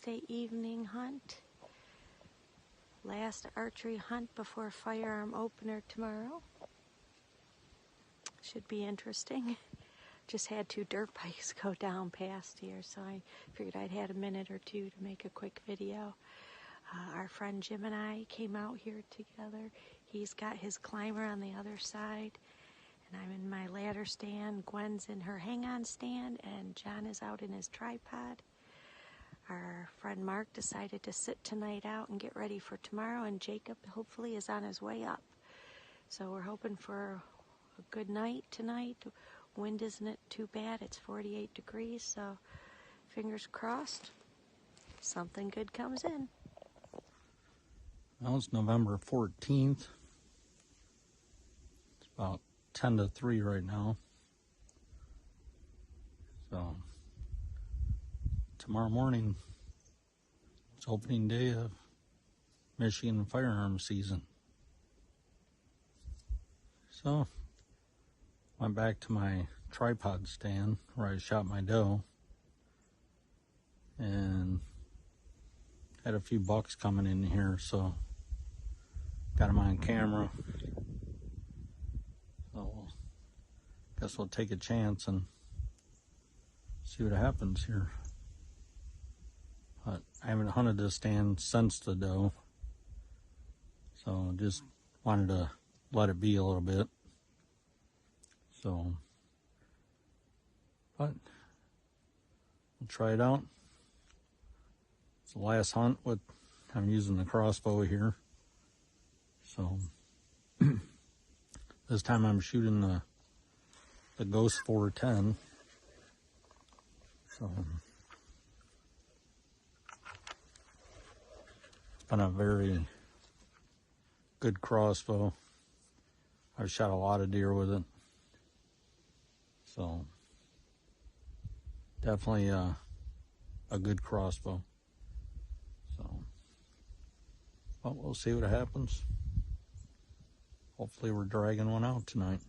Wednesday evening hunt. Last archery hunt before firearm opener tomorrow. Should be interesting. Just had 2 dirt bikes go down past here, so I figured I'd had a minute or two to make a quick video. Our friend Jim and I came out here together. He's got his climber on the other side, and I'm in my ladder stand. Gwen's in her hang-on stand, and John is out in his tripod. Our friend Mark decided to sit tonight out and get ready for tomorrow, and Jacob hopefully is on his way up. So we're hoping for a good night tonight. Wind isn't too bad. It's 48 degrees, so fingers crossed something good comes in. Well, it's November 14th. It's about 10 to 3 right now. So tomorrow morning, it's opening day of Michigan firearms season. So went back to my tripod stand where I shot my doe and had a few bucks coming in here, so got them on camera. So guess we'll take a chance and see what happens here. But I haven't hunted this stand since the doe, so just wanted to let it be a little bit. So, but we'll try it out. It's the last hunt with, I'm using the crossbow here. So this time I'm shooting the Ghost 410. So it's been a very good crossbow. I've shot a lot of deer with it. So definitely a good crossbow. So, but we'll see what happens. Hopefully we're dragging one out tonight.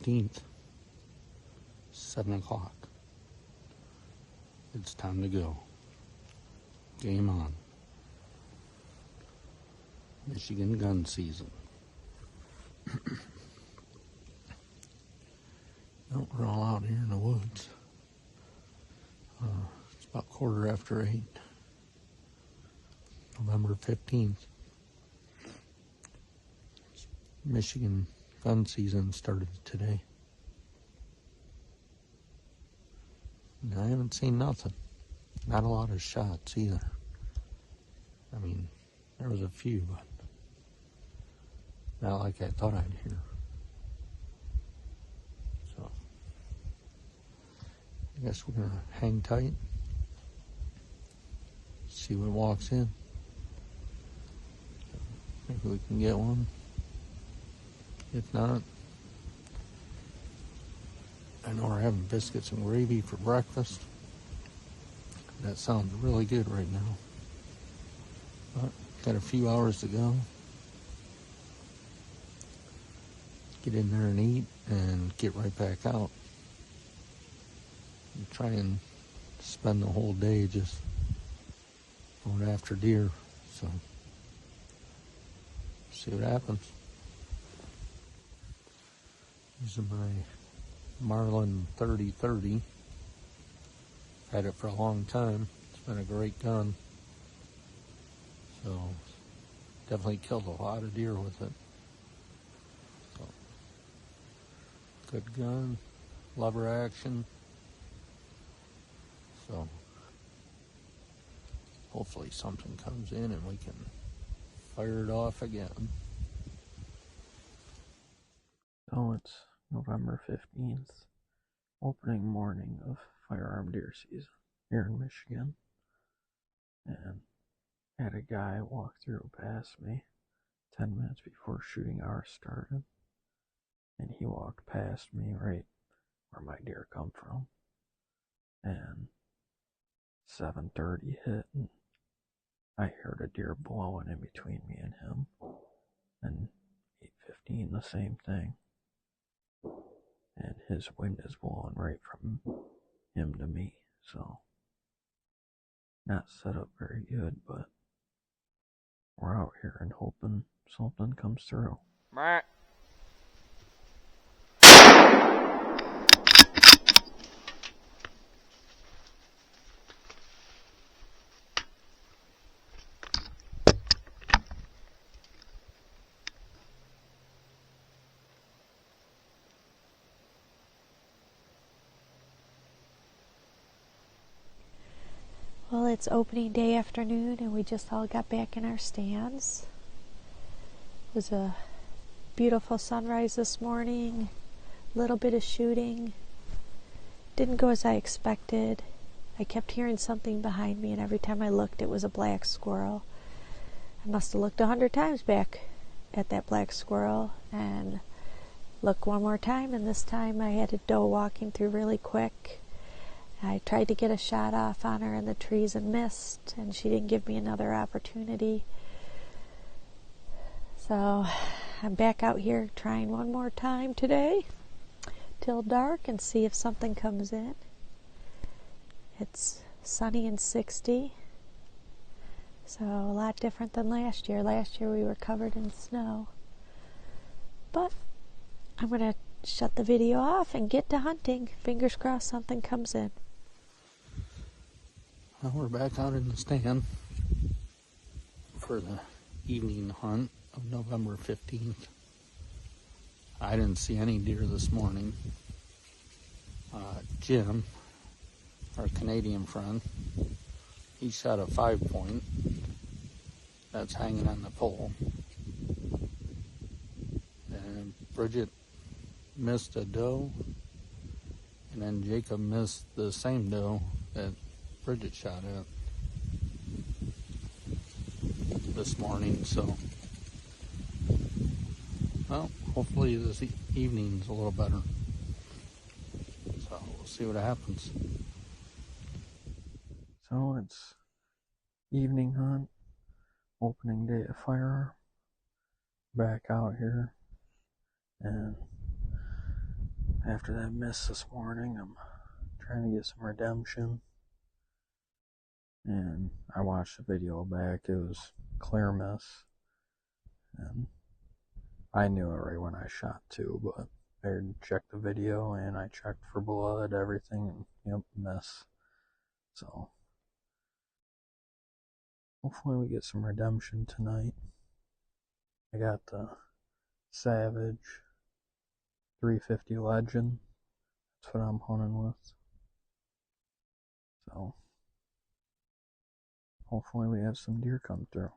15th, 7 o'clock. It's time to go. Game on. Michigan gun season. Well, we're all out here in the woods. It's about 8:15. November 15th. Michigan gun season started today. And I haven't seen nothing. Not a lot of shots either. I mean, there was a few, but not like I thought I'd hear. So, I guess we're gonna hang tight. See what walks in. Maybe we can get one. If not, I know we're having biscuits and gravy for breakfast. That sounds really good right now. But got a few hours to go. Get in there and eat and get right back out. And try and spend the whole day just going after deer. So, see what happens. Using my Marlin 30-30. Had it for a long time. It's been a great gun. So, definitely killed a lot of deer with it. So, good gun. Lever action. So, hopefully something comes in and we can fire it off again. So it's November 15th, opening morning of firearm deer season here in Michigan. And had a guy walk through past me 10 minutes before shooting hours started. And he walked past me right where my deer come from. And 7:30 hit, and I heard a deer blowing in between me and him. And 8:15, the same thing. And his wind is blowing right from him to me, so not set up very good, but we're out here and hoping something comes through. Well, it's opening day afternoon and we just all got back in our stands. It was a beautiful sunrise this morning, a little bit of shooting. Didn't go as I expected. I kept hearing something behind me and every time I looked it was a black squirrel. I must have looked 100 times back at that black squirrel and looked one more time, and this time I had a doe walking through really quick. I tried to get a shot off on her in the trees and missed, and she didn't give me another opportunity. So I'm back out here trying one more time today till dark and see if something comes in. It's sunny and 60, so a lot different than last year. Last year we were covered in snow. But I'm going to shut the video off and get to hunting. Fingers crossed something comes in. Well, we're back out in the stand for the evening hunt of November 15th. I didn't see any deer this morning. Jim, our Canadian friend, he shot a 5-point that's hanging on the pole. And Bridget missed a doe, and then Jacob missed the same doe that Bridget shot at this morning. So, well, hopefully this evening's a little better. So we'll see what happens. So it's evening hunt, opening day of firearm. Back out here, and after that miss this morning, I'm trying to get some redemption. And I watched the video back. It was clear miss. And I knew it right when I shot too, but I checked the video and I checked for blood, everything, and yep, miss. So hopefully we get some redemption tonight. I got the Savage 350 Legend. That's what I'm hunting with. So hopefully we have some deer come through.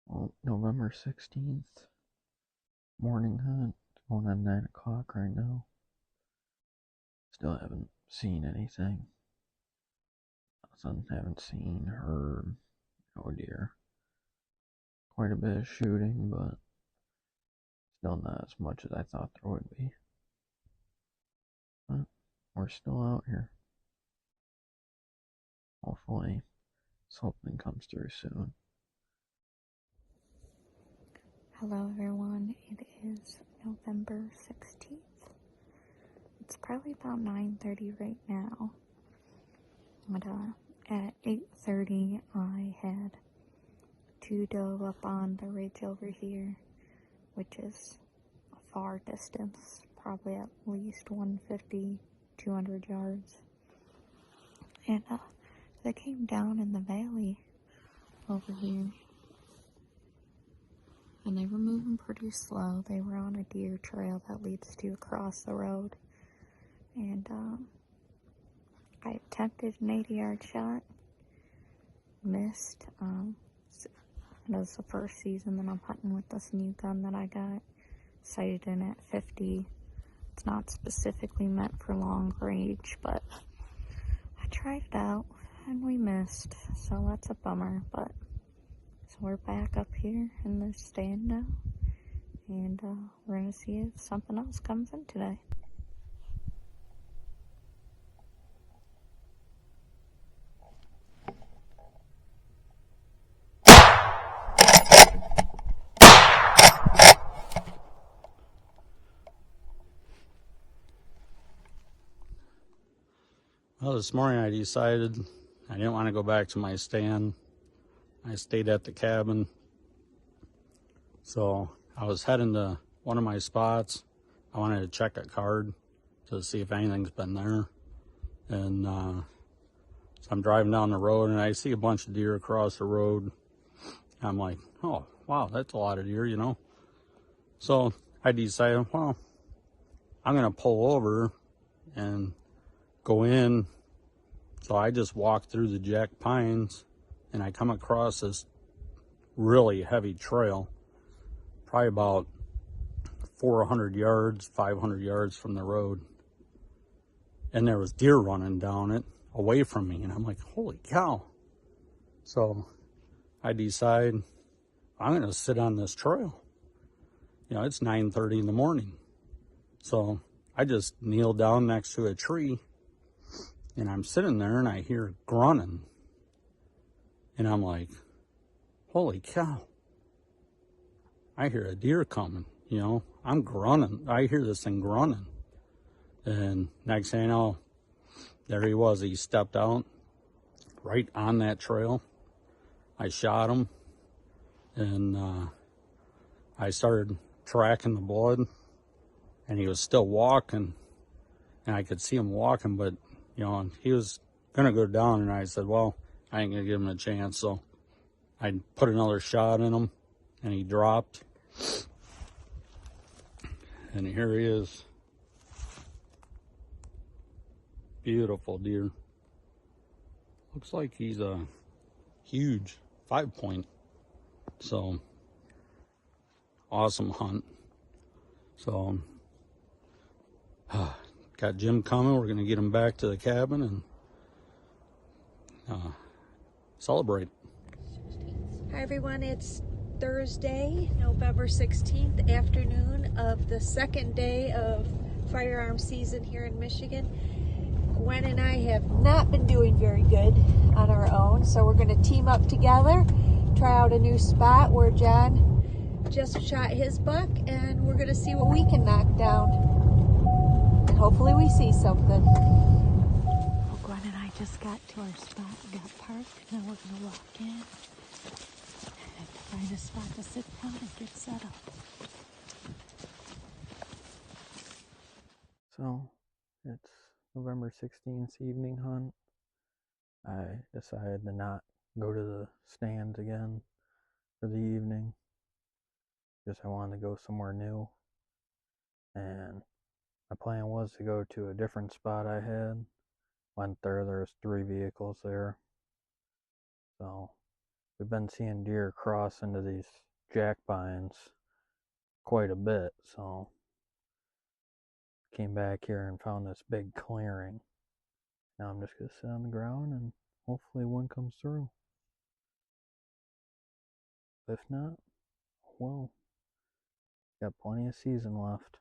Well, November 16th, morning hunt, going on 9 o'clock right now. Still haven't seen anything. Haven't seen, heard, no deer. Quite a bit of shooting, but still not as much as I thought there would be. But we're still out here. Hopefully something comes through soon. Hello everyone, it is November 16th. It's probably about 9:30 right now. But at 8:30 I had two doe up on the ridge over here, which is a far distance, probably at least 150, 200 yards. And they came down in the valley over here. And they were moving pretty slow. They were on a deer trail that leads to across the road. And I attempted an 80-yard shot. Missed. It was the first season that I'm hunting with this new gun that I got. Sighted in at 50. It's not specifically meant for long range, but I tried it out and we missed. So that's a bummer, but so we're back up here in the stand now, and we're going to see if something else comes in today. Well, this morning I decided I didn't want to go back to my stand. I stayed at the cabin. So I was heading to one of my spots. I wanted to check a card to see if anything's been there. And so I'm driving down the road and I see a bunch of deer across the road. I'm like, oh, wow, that's a lot of deer, you know. So I decided, well, I'm going to pull over and go in. So I just walked through the Jack Pines and I come across this really heavy trail, probably about 400 yards, 500 yards from the road. And there was deer running down it away from me. And I'm like, holy cow. So I decide I'm going to sit on this trail. You know, it's 9:30 in the morning. So I just kneel down next to a tree and I'm sitting there and I hear grunting. And I'm like, holy cow. I hear a deer coming, you know. I'm grunting. I hear this thing grunting. And next thing you know, there he was. He stepped out right on that trail. I shot him. And I started tracking the blood. And he was still walking. And I could see him walking, but, you know, he was going to go down. And I said, well, I ain't going to give him a chance. So I put another shot in him. And he dropped. And here he is. Beautiful deer. Looks like he's a huge 5-point. So awesome hunt. So got Jim coming. We're gonna get him back to the cabin and celebrate. Hi everyone, it's Thursday, November 16th, afternoon of the second day of firearm season here in Michigan. Gwen and I have not been doing very good on our own, so we're going to team up together, try out a new spot where John just shot his buck, and we're going to see what we can knock down. And hopefully we see something. Well, Gwen and I just got to our spot, we got parked, now we're going to walk in. Find a spot to sit down and get set up. So, it's November 16th evening hunt. I decided to not go to the stands again for the evening. Just I wanted to go somewhere new. And my plan was to go to a different spot I had. Went there's 3 vehicles there. So, we've been seeing deer cross into these jack pines quite a bit, so came back here and found this big clearing. Now I'm just gonna sit on the ground and hopefully one comes through. If not, well, got plenty of season left.